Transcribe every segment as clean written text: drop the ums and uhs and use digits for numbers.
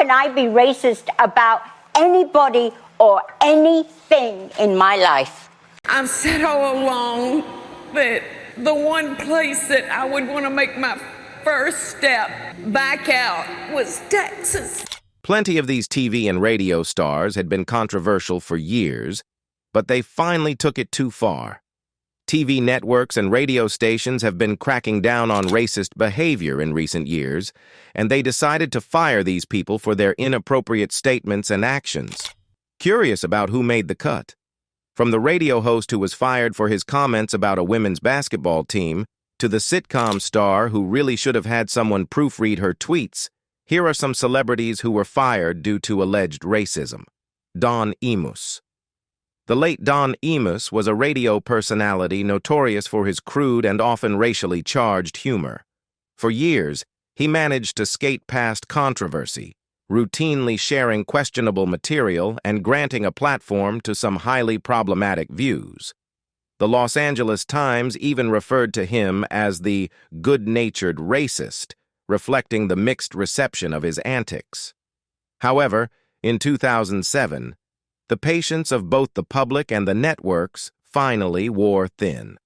can I be racist about anybody or anything in my life? I've said all along that the one place that I would want to make my first step back out was Texas. Plenty of these TV and radio stars had been controversial for years, but they finally took it too far. TV networks and radio stations have been cracking down on racist behavior in recent years, and they decided to fire these people for their inappropriate statements and actions. Curious about who made the cut? From the radio host who was fired for his comments about a women's basketball team, to the sitcom star who really should have had someone proofread her tweets, here are some celebrities who were fired due to alleged racism. Don Emos. The late Don Emos was a radio personality notorious for his crude and often racially charged humor. For years, he managed to skate past controversy, routinely sharing questionable material and granting a platform to some highly problematic views. The Los Angeles Times even referred to him as the good-natured racist, reflecting the mixed reception of his antics. However, in 2007, the patience of both the public and the networks finally wore thin.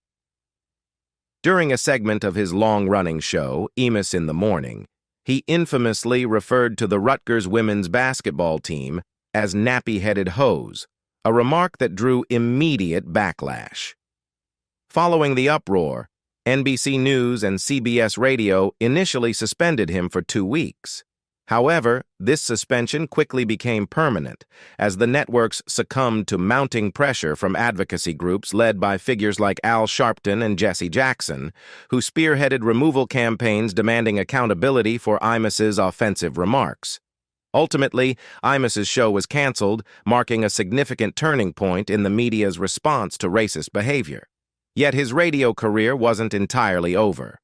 During a segment of his long-running show, Emos in the Morning, he infamously referred to the Rutgers women's basketball team as nappy-headed hoes, a remark that drew immediate backlash. Following the uproar, NBC News and CBS Radio initially suspended him for 2 weeks. However, this suspension quickly became permanent as the networks succumbed to mounting pressure from advocacy groups led by figures like Al Sharpton and Jesse Jackson, who spearheaded removal campaigns demanding accountability for Emos's offensive remarks. Ultimately, Emos's show was canceled, marking a significant turning point in the media's response to racist behavior. Yet his radio career wasn't entirely over.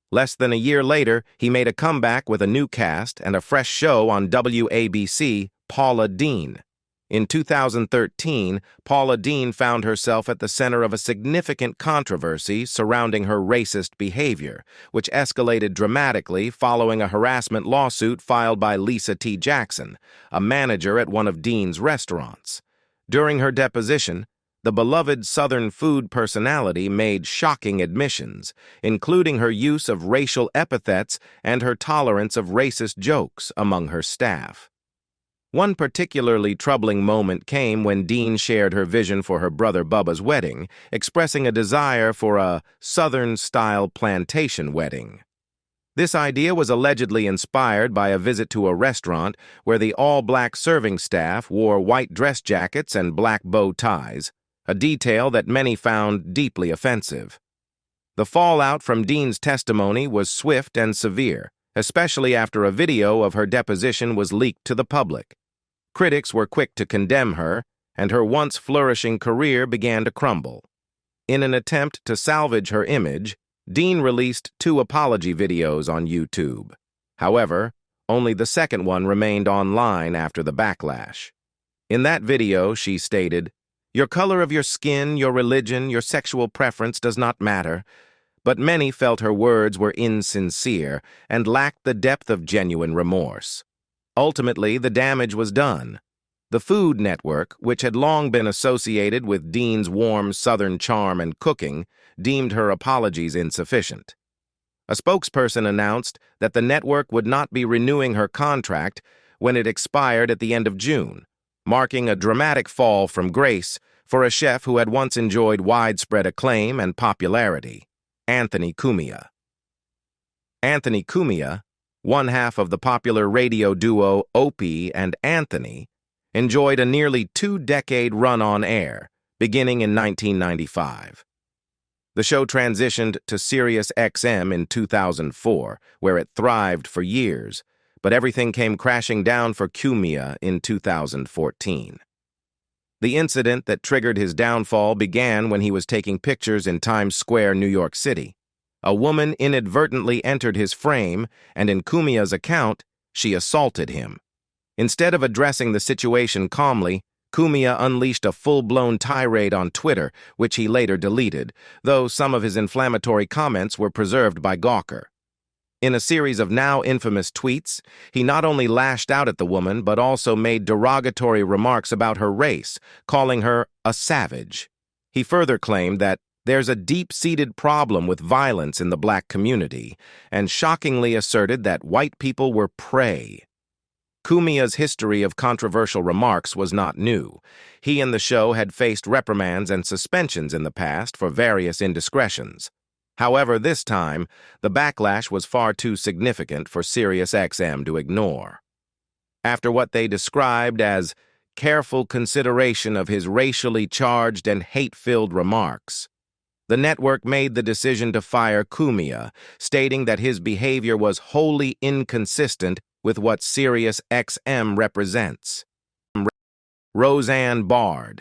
Less than a year later, he made a comeback with a new cast and a fresh show on WABC, Paula Deen. In 2013, Paula Deen found herself at the center of a significant controversy surrounding her racist behavior, which escalated dramatically following a harassment lawsuit filed by Lisa T. Jackson, a manager at one of Deen's restaurants. During her deposition, the beloved Southern food personality made shocking admissions, including her use of racial epithets and her tolerance of racist jokes among her staff. One particularly troubling moment came when Deen shared her vision for her brother Bubba's wedding, expressing a desire for a Southern-style plantation wedding. This idea was allegedly inspired by a visit to a restaurant where the all-black serving staff wore white dress jackets and black bow ties, a detail that many found deeply offensive. The fallout from Deen's testimony was swift and severe, especially after a video of her deposition was leaked to the public. Critics were quick to condemn her, and her once flourishing career began to crumble. In an attempt to salvage her image, Deen released 2 apology videos on YouTube. However, only the second one remained online after the backlash. In that video, she stated, "Your color of your skin, your religion, your sexual preference does not matter," but many felt her words were insincere and lacked the depth of genuine remorse. Ultimately, the damage was done. The Food Network, which had long been associated with Deen's warm Southern charm and cooking, deemed her apologies insufficient. A spokesperson announced that the network would not be renewing her contract when it expired at the end of June, marking a dramatic fall from grace for a chef who had once enjoyed widespread acclaim and popularity, Anthony Kumia. Anthony Kumia, one half of the popular radio duo Opie and Anthony, enjoyed a nearly 2-decade run on air, beginning in 1995. The show transitioned to Sirius XM in 2004, where it thrived for years, but everything came crashing down for Kumia in 2014. The incident that triggered his downfall began when he was taking pictures in Times Square, New York City. A woman inadvertently entered his frame, and in Kumia's account, she assaulted him. Instead of addressing the situation calmly, Kumia unleashed a full-blown tirade on Twitter, which he later deleted, though some of his inflammatory comments were preserved by Gawker. In a series of now infamous tweets, he not only lashed out at the woman but also made derogatory remarks about her race, calling her a savage. He further claimed that there's a deep-seated problem with violence in the black community, and shockingly asserted that white people were prey. Kumia's history of controversial remarks was not new. He and the show had faced reprimands and suspensions in the past for various indiscretions. However, this time, the backlash was far too significant for SiriusXM to ignore. After what they described as careful consideration of his racially charged and hate-filled remarks, the network made the decision to fire Kumia, stating that his behavior was wholly inconsistent with what SiriusXM represents. Roseanne Barr.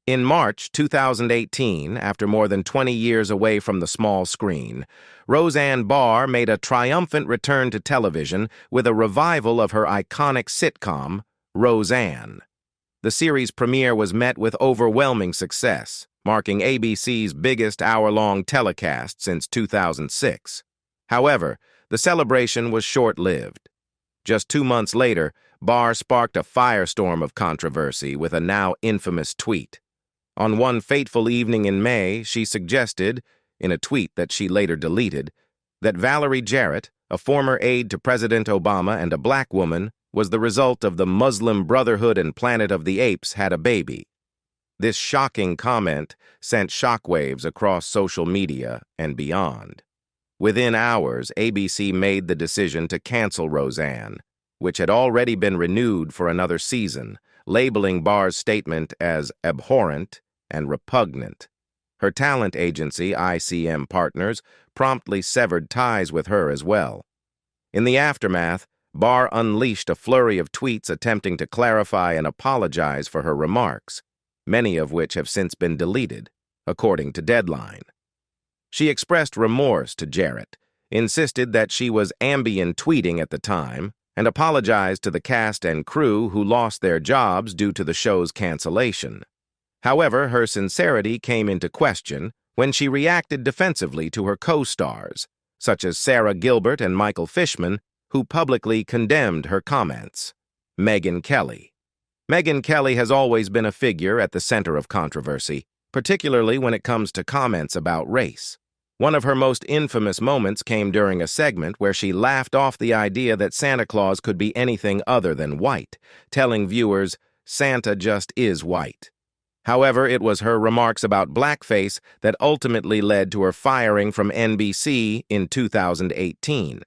In March 2018, after more than 20 years away from the small screen, Roseanne Barr made a triumphant return to television with a revival of her iconic sitcom, Roseanne. The series premiere was met with overwhelming success, marking ABC's biggest hour-long telecast since 2006. However, the celebration was short-lived. Just 2 months later, Barr sparked a firestorm of controversy with a now infamous tweet. On one fateful evening in May, she suggested, in a tweet that she later deleted, that Valerie Jarrett, a former aide to President Obama and a black woman, was the result of the Muslim Brotherhood and Planet of the Apes had a baby. This shocking comment sent shockwaves across social media and beyond. Within hours, ABC made the decision to cancel Roseanne, which had already been renewed for another season, labeling Barr's statement as abhorrent and repugnant. Her talent agency, ICM Partners, promptly severed ties with her as well. In the aftermath, Barr unleashed a flurry of tweets attempting to clarify and apologize for her remarks, many of which have since been deleted, according to Deadline. She expressed remorse to Jarrett, insisted that she was ambient tweeting at the time, and apologized to the cast and crew who lost their jobs due to the show's cancellation. However, her sincerity came into question when she reacted defensively to her co-stars, such as Sarah Gilbert and Michael Fishman, who publicly condemned her comments. Megyn Kelly. Megyn Kelly has always been a figure at the center of controversy, particularly when it comes to comments about race. One of her most infamous moments came during a segment where she laughed off the idea that Santa Claus could be anything other than white, telling viewers, "Santa just is white." However, it was her remarks about blackface that ultimately led to her firing from NBC in 2018.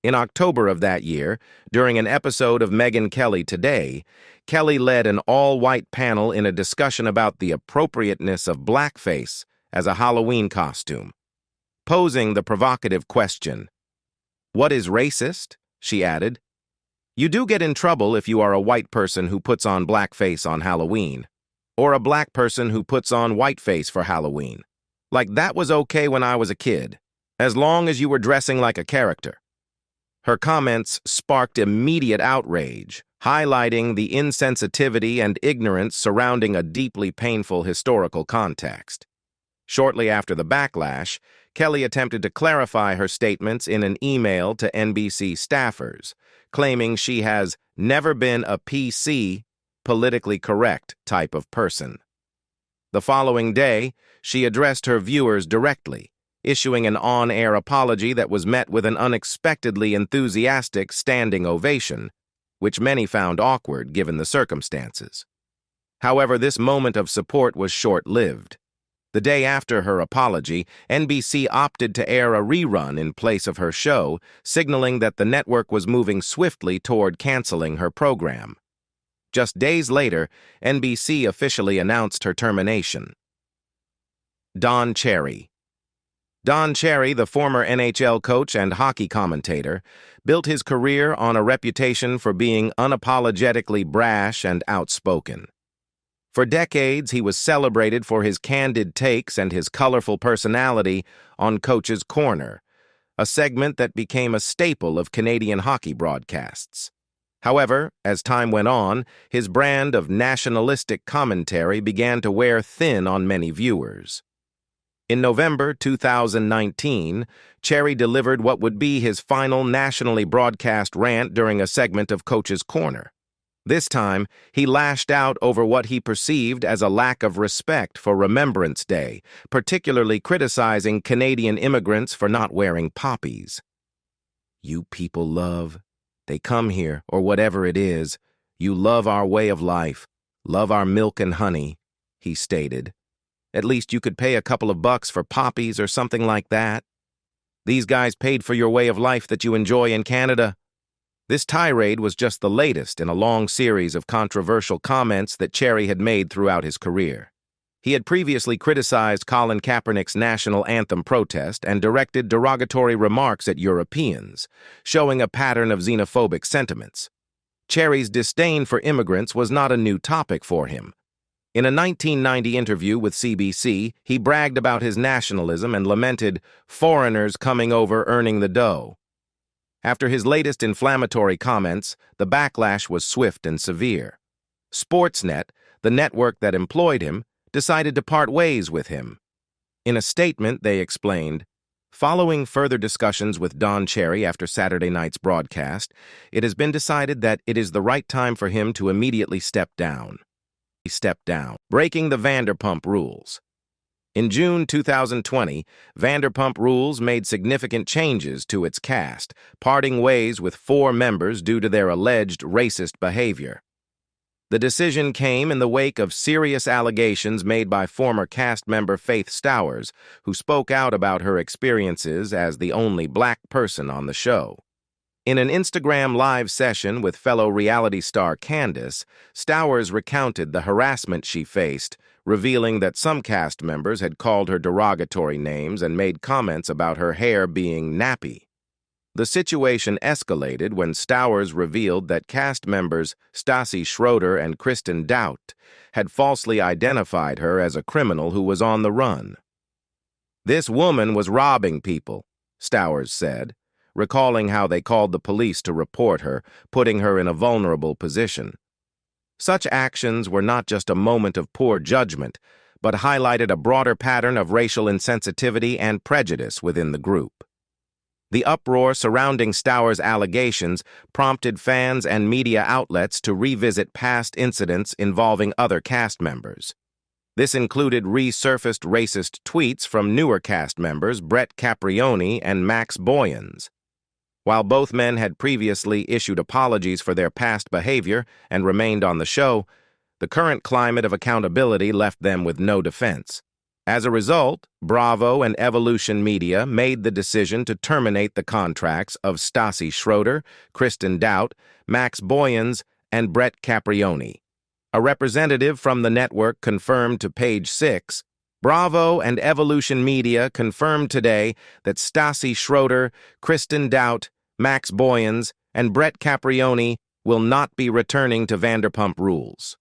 In October of that year, during an episode of Megyn Kelly Today, Kelly led an all-white panel in a discussion about the appropriateness of blackface as a Halloween costume. Posing the provocative question, "What is racist?" she added. "You do get in trouble if you are a white person who puts on blackface on Halloween, or a black person who puts on whiteface for Halloween. Like that was okay when I was a kid, as long as you were dressing like a character." Her comments sparked immediate outrage, highlighting the insensitivity and ignorance surrounding a deeply painful historical context. Shortly after the backlash, Kelly attempted to clarify her statements in an email to NBC staffers, claiming she has never been a PC, politically correct type of person. The following day, she addressed her viewers directly, issuing an on-air apology that was met with an unexpectedly enthusiastic standing ovation, which many found awkward given the circumstances. However, this moment of support was short-lived. The day after her apology, NBC opted to air a rerun in place of her show, signaling that the network was moving swiftly toward canceling her program. Just days later, NBC officially announced her termination. Don Cherry. Don Cherry, the former NHL coach and hockey commentator, built his career on a reputation for being unapologetically brash and outspoken. For decades, he was celebrated for his candid takes and his colorful personality on Coach's Corner, a segment that became a staple of Canadian hockey broadcasts. However, as time went on, his brand of nationalistic commentary began to wear thin on many viewers. In November 2019, Cherry delivered what would be his final nationally broadcast rant during a segment of Coach's Corner. This time, he lashed out over what he perceived as a lack of respect for Remembrance Day, particularly criticizing Canadian immigrants for not wearing poppies. "You people love. They come here, or whatever it is. You love our way of life, love our milk and honey," he stated. "At least you could pay a couple of bucks for poppies or something like that. These guys paid for your way of life that you enjoy in Canada." This tirade was just the latest in a long series of controversial comments that Cherry had made throughout his career. He had previously criticized Colin Kaepernick's national anthem protest and directed derogatory remarks at Europeans, showing a pattern of xenophobic sentiments. Cherry's disdain for immigrants was not a new topic for him. In a 1990 interview with CBC, he bragged about his nationalism and lamented foreigners coming over earning the dough. After his latest inflammatory comments, the backlash was swift and severe. Sportsnet, the network that employed him, decided to part ways with him. In a statement, they explained, "Following further discussions with Don Cherry after Saturday night's broadcast, it has been decided that it is the right time for him to immediately step down." He stepped down, breaking the Vanderpump Rules. In June 2020, Vanderpump Rules made significant changes to its cast, parting ways with 4 members due to their alleged racist behavior. The decision came in the wake of serious allegations made by former cast member Faith Stowers, who spoke out about her experiences as the only black person on the show. In an Instagram live session with fellow reality star Candace, Stowers recounted the harassment she faced, revealing that some cast members had called her derogatory names and made comments about her hair being nappy. The situation escalated when Stowers revealed that cast members Stassi Schroeder and Kristen Dout had falsely identified her as a criminal who was on the run. "This woman was robbing people," Stowers said, recalling how they called the police to report her, putting her in a vulnerable position. Such actions were not just a moment of poor judgment, but highlighted a broader pattern of racial insensitivity and prejudice within the group. The uproar surrounding Stowers' allegations prompted fans and media outlets to revisit past incidents involving other cast members. This included resurfaced racist tweets from newer cast members Brett Caprioni and Max Boyens. While both men had previously issued apologies for their past behavior and remained on the show, the current climate of accountability left them with no defense. As a result, Bravo and Evolution Media made the decision to terminate the contracts of Stassi Schroeder, Kristen Dout, Max Boyens, and Brett Caprioni. A representative from the network confirmed to Page 6, Bravo and Evolution Media confirmed today that Stassi Schroeder, Kristen Dout, Max Boyens, and Brett Caprioni will not be returning to Vanderpump Rules.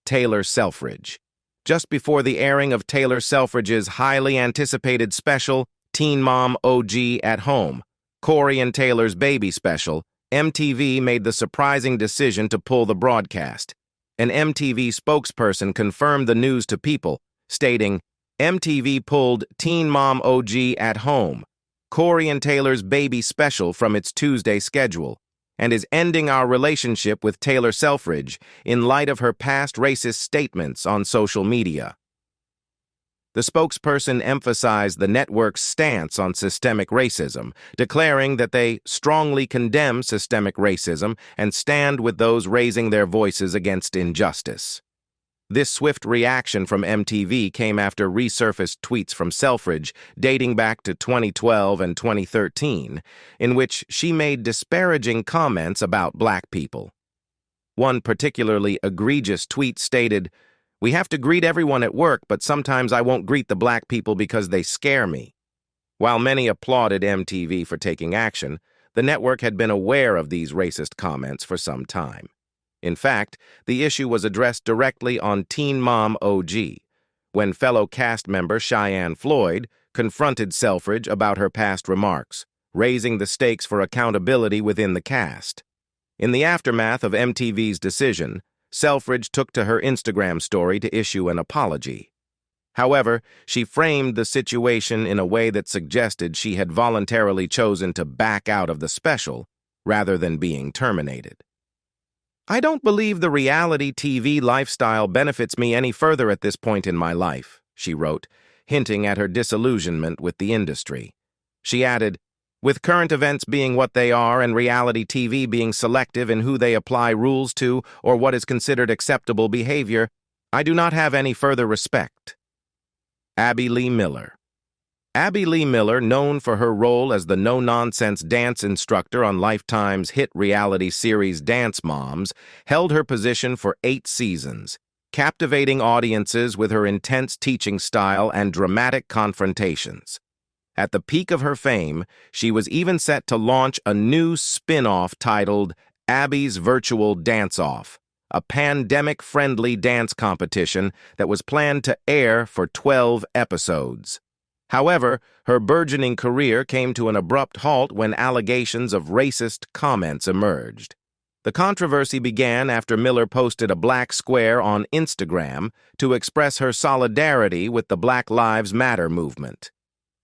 Taylor Selfridge. Just before the airing of Taylor Selfridge's highly anticipated special, Teen Mom OG at Home, Corey and Taylor's baby special, MTV made the surprising decision to pull the broadcast. An MTV spokesperson confirmed the news to People, stating, "MTV pulled Teen Mom OG at Home, Corey and Taylor's baby special from its Tuesday schedule, and is ending our relationship with Taylor Selfridge in light of her past racist statements on social media." The spokesperson emphasized the network's stance on systemic racism, declaring that they strongly condemn systemic racism and stand with those raising their voices against injustice. This swift reaction from MTV came after resurfaced tweets from Selfridge dating back to 2012 and 2013, in which she made disparaging comments about black people. One particularly egregious tweet stated, "We have to greet everyone at work, but sometimes I won't greet the black people because they scare me." While many applauded MTV for taking action, the network had been aware of these racist comments for some time. In fact, the issue was addressed directly on Teen Mom OG, when fellow cast member Cheyenne Floyd confronted Selfridge about her past remarks, raising the stakes for accountability within the cast. In the aftermath of MTV's decision, Selfridge took to her Instagram story to issue an apology. However, she framed the situation in a way that suggested she had voluntarily chosen to back out of the special rather than being terminated. "I don't believe the reality TV lifestyle benefits me any further at this point in my life," she wrote, hinting at her disillusionment with the industry. She added, "With current events being what they are and reality TV being selective in who they apply rules to or what is considered acceptable behavior, I do not have any further respect." Abby Lee Miller. Abby Lee Miller, known for her role as the no-nonsense dance instructor on Lifetime's hit reality series Dance Moms, held her position for 8 seasons, captivating audiences with her intense teaching style and dramatic confrontations. At the peak of her fame, she was even set to launch a new spin-off titled Abby's Virtual Dance-Off, a pandemic-friendly dance competition that was planned to air for 12 episodes. However, her burgeoning career came to an abrupt halt when allegations of racist comments emerged. The controversy began after Miller posted a black square on Instagram to express her solidarity with the Black Lives Matter movement.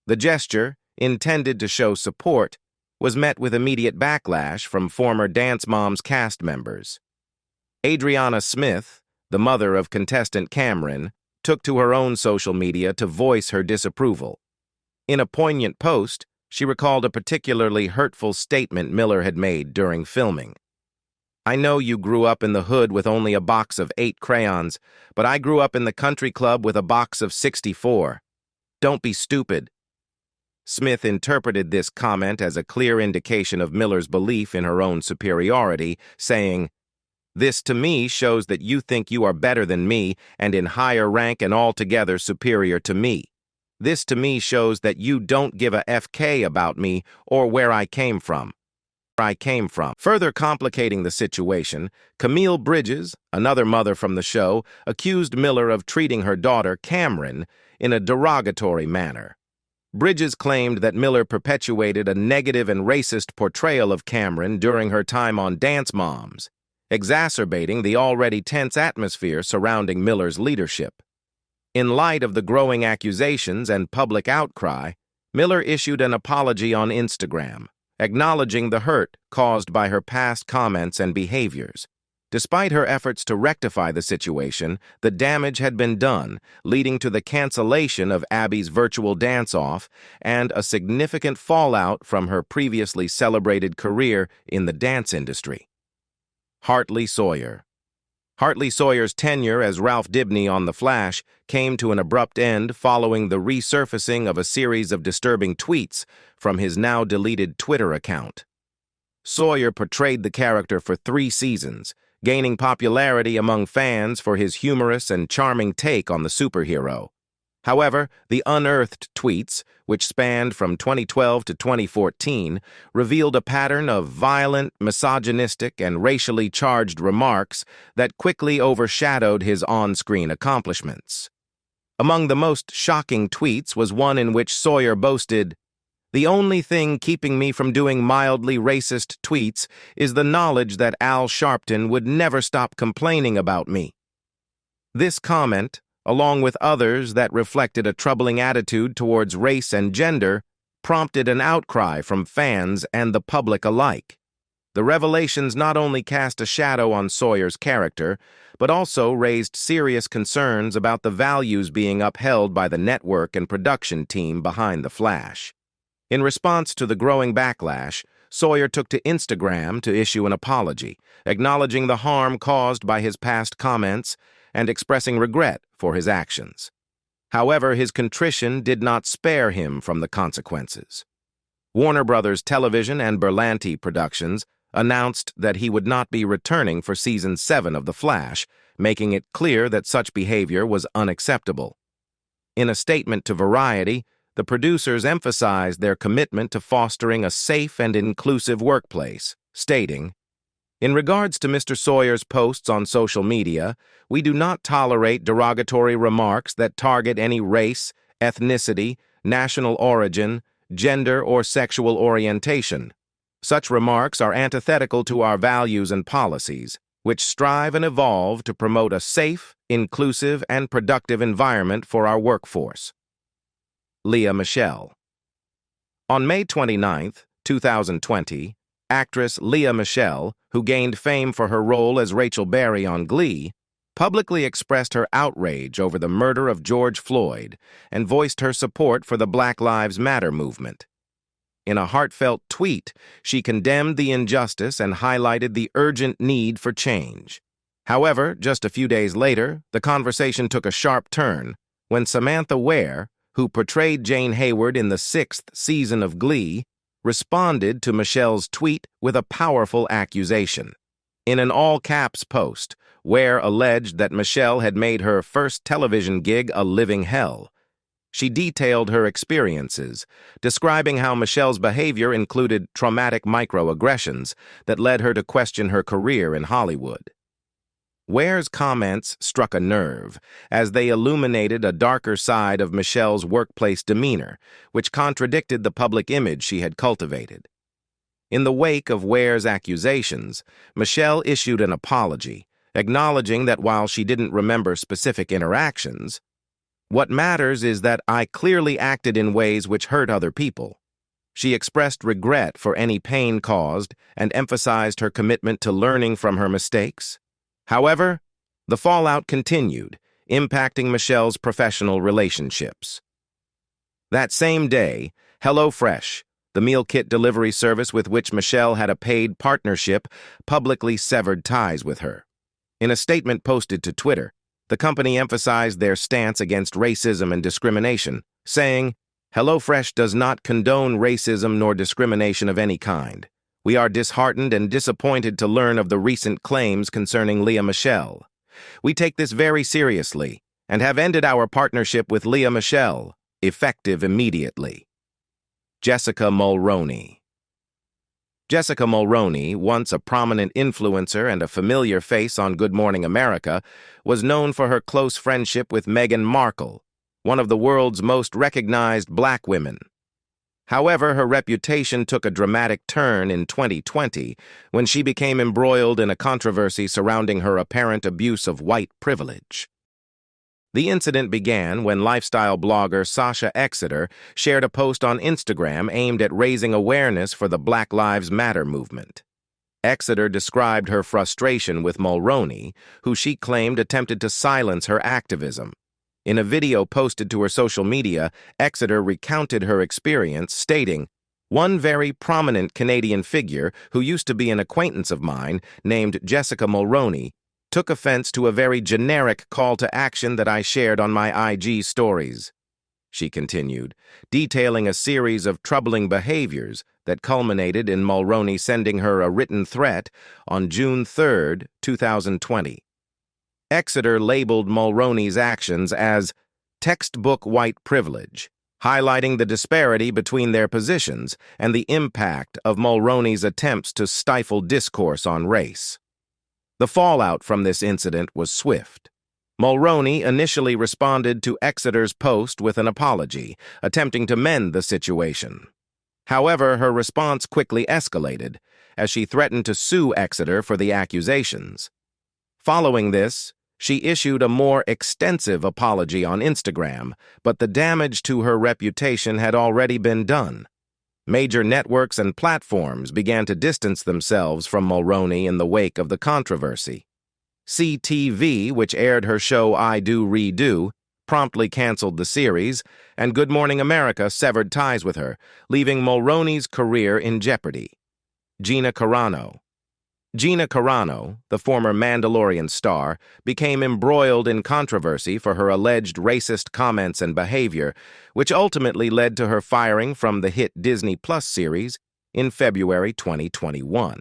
The gesture, intended to show support, was met with immediate backlash from former Dance Moms cast members. Adriana Smith, the mother of contestant Cameron, took to her own social media to voice her disapproval. In a poignant post, she recalled a particularly hurtful statement Miller had made during filming. "I know you grew up in the hood with only a box of 8 crayons, but I grew up in the country club with a box of 64. Don't be stupid." Smith interpreted this comment as a clear indication of Miller's belief in her own superiority, saying, "This to me shows that you think you are better than me and in higher rank and altogether superior to me. This to me shows that you don't give a FK about me or where I came from. Further complicating the situation, Camille Bridges, another mother from the show, accused Miller of treating her daughter, Cameron, in a derogatory manner. Bridges claimed that Miller perpetuated a negative and racist portrayal of Cameron during her time on Dance Moms, exacerbating the already tense atmosphere surrounding Miller's leadership. In light of the growing accusations and public outcry, Miller issued an apology on Instagram, acknowledging the hurt caused by her past comments and behaviors. Despite her efforts to rectify the situation, the damage had been done, leading to the cancellation of Abby's virtual dance-off and a significant fallout from her previously celebrated career in the dance industry. Harley Sawyer. Harley Sawyer's tenure as Ralph Dibny on The Flash came to an abrupt end following the resurfacing of a series of disturbing tweets from his now-deleted Twitter account. Sawyer portrayed the character for 3 seasons, gaining popularity among fans for his humorous and charming take on the superhero. However, the unearthed tweets, which spanned from 2012 to 2014, revealed a pattern of violent, misogynistic, and racially charged remarks that quickly overshadowed his on-screen accomplishments. Among the most shocking tweets was one in which Sawyer boasted, "The only thing keeping me from doing mildly racist tweets is the knowledge that Al Sharpton would never stop complaining about me." This comment, along with others that reflected a troubling attitude towards race and gender, prompted an outcry from fans and the public alike. The revelations not only cast a shadow on Sawyer's character, but also raised serious concerns about the values being upheld by the network and production team behind The Flash. In response to the growing backlash, Sawyer took to Instagram to issue an apology, acknowledging the harm caused by his past comments and expressing regret for his actions. However, his contrition did not spare him from the consequences. Warner Brothers Television and Berlanti Productions announced that he would not be returning for Season 7 of The Flash, making it clear that such behavior was unacceptable. In a statement to Variety, the producers emphasized their commitment to fostering a safe and inclusive workplace, stating, "In regards to Mr. Sawyer's posts on social media, we do not tolerate derogatory remarks that target any race, ethnicity, national origin, gender, or sexual orientation. Such remarks are antithetical to our values and policies. which strive and evolve to promote a safe, inclusive, and productive environment for our workforce. Leah Michelle. On May 29, 2020, actress Leah Michelle, who gained fame for her role as Rachel Berry on Glee, publicly expressed her outrage over the murder of George Floyd and voiced her support for the Black Lives Matter movement. In a heartfelt tweet, she condemned the injustice and highlighted the urgent need for change. However, just a few days later, the conversation took a sharp turn when Samantha Ware, who portrayed Jane Hayward in the 6th season of Glee, responded to Michelle's tweet with a powerful accusation. In an all-caps post, Ware alleged that Michelle had made her first television gig a living hell. She detailed her experiences, describing how Michelle's behavior included traumatic microaggressions that led her to question her career in Hollywood. Ware's comments struck a nerve, as they illuminated a darker side of Michelle's workplace demeanor, which contradicted the public image she had cultivated. In the wake of Ware's accusations, Michelle issued an apology, acknowledging that while she didn't remember specific interactions, "What matters is that I clearly acted in ways which hurt other people." She expressed regret for any pain caused and emphasized her commitment to learning from her mistakes. However, the fallout continued, impacting Michelle's professional relationships. That same day, HelloFresh, the meal kit delivery service with which Michelle had a paid partnership, publicly severed ties with her. In a statement posted to Twitter, the company emphasized their stance against racism and discrimination, saying, "HelloFresh does not condone racism nor discrimination of any kind. We are disheartened and disappointed to learn of the recent claims concerning Leah Michelle. We take this very seriously and have ended our partnership with Leah Michelle, effective immediately." Jessica Mulroney. Jessica Mulroney, once a prominent influencer and a familiar face on Good Morning America, was known for her close friendship with Meghan Markle, one of the world's most recognized black women. However, her reputation took a dramatic turn in 2020 when she became embroiled in a controversy surrounding her apparent abuse of white privilege. The incident began when lifestyle blogger Sasha Exeter shared a post on Instagram aimed at raising awareness for the Black Lives Matter movement. Exeter described her frustration with Mulroney, who she claimed attempted to silence her activism. In a video posted to her social media, Exeter recounted her experience, stating, "One very prominent Canadian figure who used to be an acquaintance of mine, named Jessica Mulroney, took offense to a very generic call to action that I shared on my IG stories." She continued, detailing a series of troubling behaviors that culminated in Mulroney sending her a written threat on June 3, 2020. Exeter labeled Mulroney's actions as textbook white privilege, highlighting the disparity between their positions and the impact of Mulroney's attempts to stifle discourse on race. The fallout from this incident was swift. Mulroney initially responded to Exeter's post with an apology, attempting to mend the situation. However, her response quickly escalated, as she threatened to sue Exeter for the accusations. Following this, she issued a more extensive apology on Instagram, but the damage to her reputation had already been done. Major networks and platforms began to distance themselves from Mulroney in the wake of the controversy. CTV, which aired her show I Do Redo, promptly canceled the series, and Good Morning America severed ties with her, leaving Mulroney's career in jeopardy. Gina Corano. Gina Corano, the former Mandalorian star, became embroiled in controversy for her alleged racist comments and behavior, which ultimately led to her firing from the hit Disney Plus series in February 2021.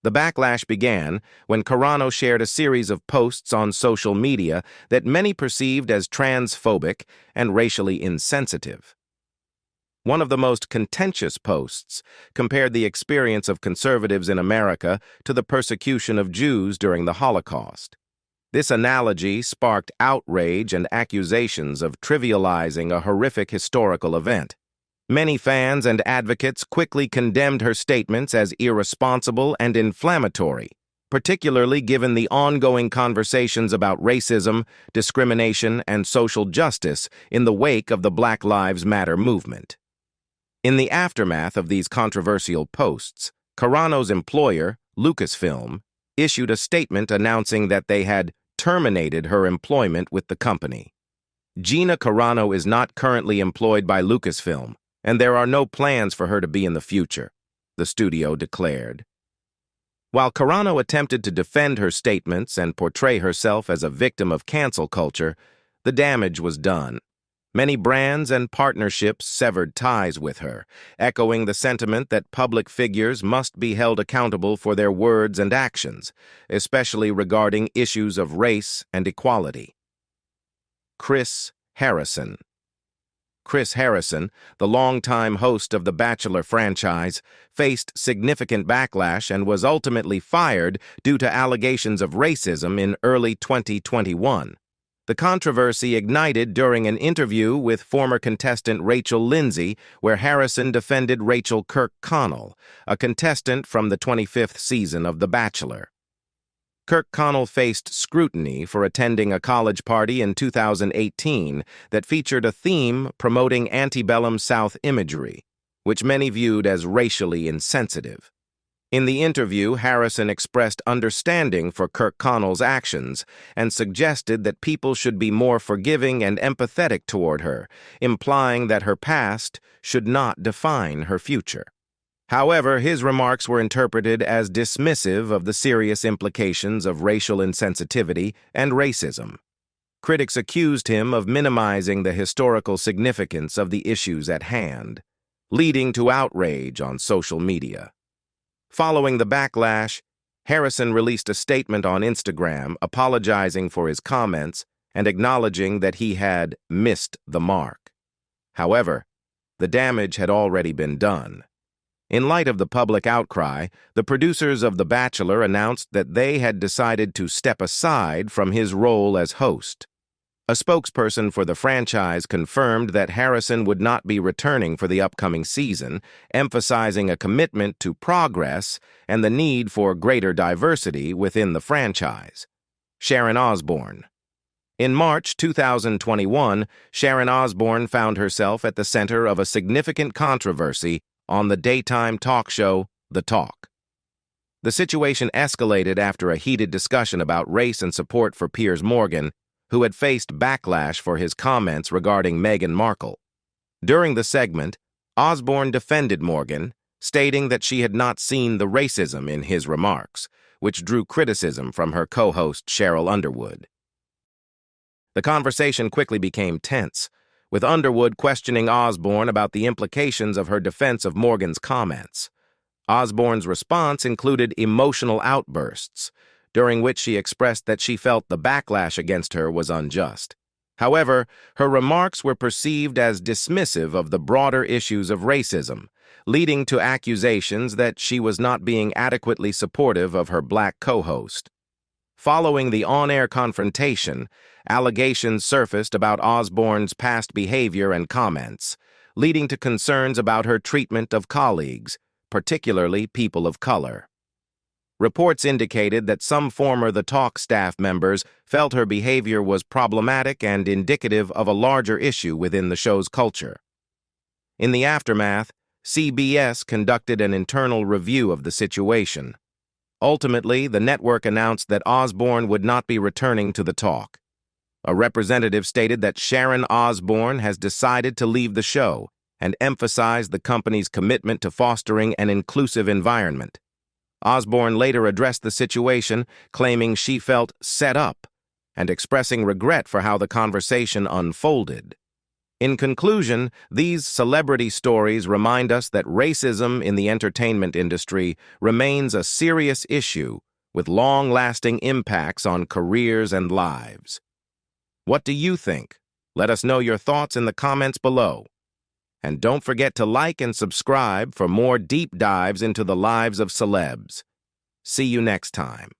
The backlash began when Corano shared a series of posts on social media that many perceived as transphobic and racially insensitive. One of the most contentious posts compared the experience of conservatives in America to the persecution of Jews during the Holocaust. This analogy sparked outrage and accusations of trivializing a horrific historical event. Many fans and advocates quickly condemned her statements as irresponsible and inflammatory, particularly given the ongoing conversations about racism, discrimination, and social justice in the wake of the Black Lives Matter movement. In the aftermath of these controversial posts, Corano's employer, Lucasfilm, issued a statement announcing that they had terminated her employment with the company. Gina Corano is not currently employed by Lucasfilm, and there are no plans for her to be in the future, the studio declared. While Corano attempted to defend her statements and portray herself as a victim of cancel culture, the damage was done. Many brands and partnerships severed ties with her, echoing the sentiment that public figures must be held accountable for their words and actions, especially regarding issues of race and equality. Chris Harrison. Chris Harrison, the longtime host of the Bachelor franchise, faced significant backlash and was ultimately fired due to allegations of racism in early 2021. The controversy ignited during an interview with former contestant Rachel Lindsay, where Harrison defended Rachel Kirkconnell, a contestant from the 25th season of The Bachelor. Kirkconnell faced scrutiny for attending a college party in 2018 that featured a theme promoting antebellum South imagery, which many viewed as racially insensitive. In the interview, Harrison expressed understanding for Kirkconnell's actions and suggested that people should be more forgiving and empathetic toward her, implying that her past should not define her future. However, his remarks were interpreted as dismissive of the serious implications of racial insensitivity and racism. Critics accused him of minimizing the historical significance of the issues at hand, leading to outrage on social media. Following the backlash, Harrison released a statement on Instagram apologizing for his comments and acknowledging that he had missed the mark. However, the damage had already been done. In light of the public outcry, the producers of The Bachelor announced that they had decided to step aside from his role as host. A spokesperson for the franchise confirmed that Harrison would not be returning for the upcoming season, emphasizing a commitment to progress and the need for greater diversity within the franchise. Sharon Osborne. In March 2021, Sharon Osborne found herself at the center of a significant controversy on the daytime talk show, The Talk. The situation escalated after a heated discussion about race and support for Piers Morgan, who had faced backlash for his comments regarding Meghan Markle. During the segment, Osborne defended Morgan, stating that she had not seen the racism in his remarks, which drew criticism from her co-host Cheryl Underwood. The conversation quickly became tense, with Underwood questioning Osborne about the implications of her defense of Morgan's comments. Osborne's response included emotional outbursts, during which she expressed that she felt the backlash against her was unjust. However, her remarks were perceived as dismissive of the broader issues of racism, leading to accusations that she was not being adequately supportive of her black co-host. Following the on-air confrontation, allegations surfaced about Osborne's past behavior and comments, leading to concerns about her treatment of colleagues, particularly people of color. Reports indicated that some former The Talk staff members felt her behavior was problematic and indicative of a larger issue within the show's culture. In the aftermath, CBS conducted an internal review of the situation. Ultimately, the network announced that Osborne would not be returning to The Talk. A representative stated that Sharon Osborne has decided to leave the show and emphasized the company's commitment to fostering an inclusive environment. Osborne later addressed the situation, claiming she felt set up and expressing regret for how the conversation unfolded. In conclusion, these celebrity stories remind us that racism in the entertainment industry remains a serious issue with long-lasting impacts on careers and lives. What do you think? Let us know your thoughts in the comments below. And don't forget to like and subscribe for more deep dives into the lives of celebs. See you next time.